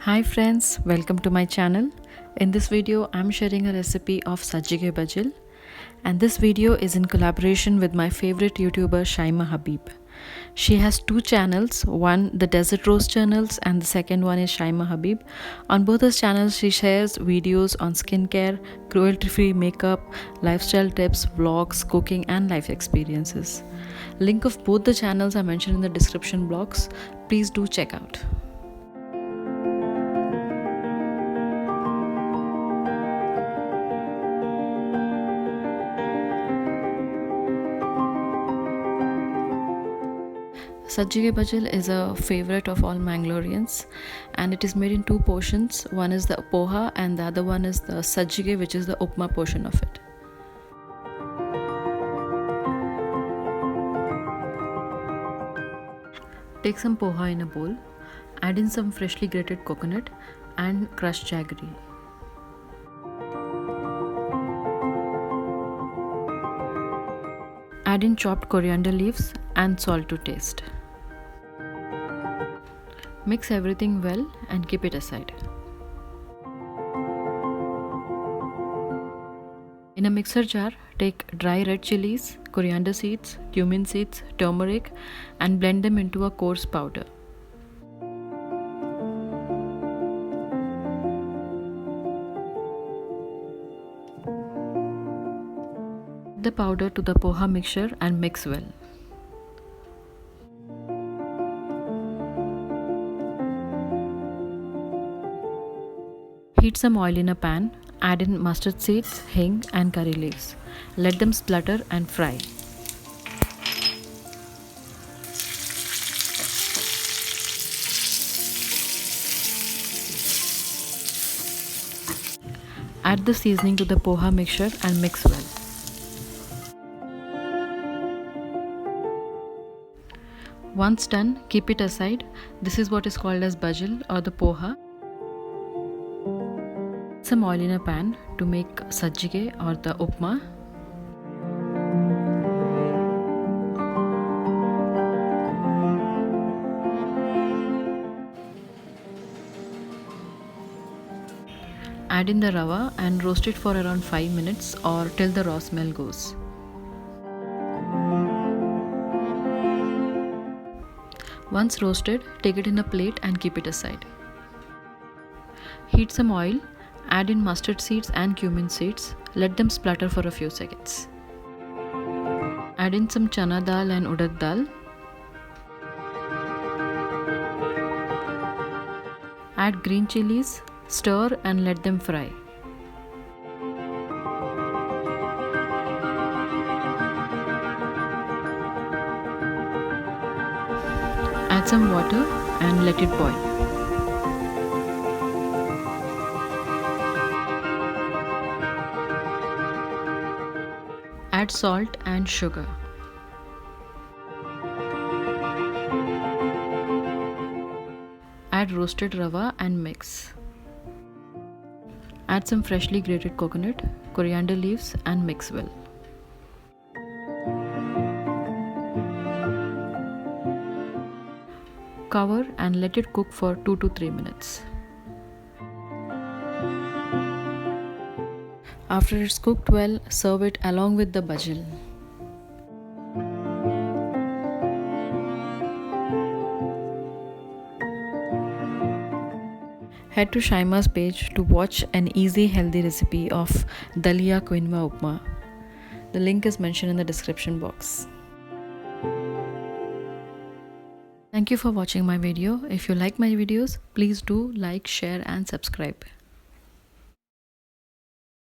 Hi friends, welcome to my channel. In this video, I'm sharing a recipe of Sajjige Bajil, and this video is in collaboration with my favorite YouTuber Shyma Habeeb. She has two channels, one the Desert Rose channels and the second one is Shyma Habeeb. On both those channels, she shares videos on skincare, cruelty-free makeup, lifestyle tips, vlogs, cooking and life experiences. Link of both the channels are mentioned in the description box. Please do check out. Sajjige Bajil is a favorite of all Mangaloreans and it is made in two portions. One is the Poha and the other one is the Sajjige, which is the Upma portion of it. Take some Poha in a bowl, add in some freshly grated coconut and crushed jaggery. Add in chopped coriander leaves and salt to taste. Mix everything well and keep it aside. In a mixer jar, take dry red chillies, coriander seeds, cumin seeds, turmeric and blend them into a coarse powder. Add the powder to the poha mixture and mix well. Heat some oil in a pan, add in mustard seeds, hing and curry leaves. Let them splutter and fry. Add the seasoning to the poha mixture and mix well. Once done, keep it aside. This is what is called as bajil or the poha. Some oil in a pan to make sajjige or the upma. Add in the rava and roast it for around 5 minutes or till the raw smell goes. Once roasted, take it in a plate and keep it aside. Heat some oil. Add in mustard seeds and cumin seeds. Let them splutter for a few seconds. Add in some chana dal and urad dal. Add green chillies, stir and let them fry. Add some water and let it boil. Add salt and sugar. Add roasted rava and mix. Add some freshly grated coconut, coriander leaves and mix well. Cover and let it cook for 2 to 3 minutes. After it's cooked well, serve it along with the bajil. Head to Shyma's page to watch an easy healthy recipe of dalia quinoa upma. The link is mentioned in the description box. Thank you for watching my video. If you like my videos, please do like, share and subscribe.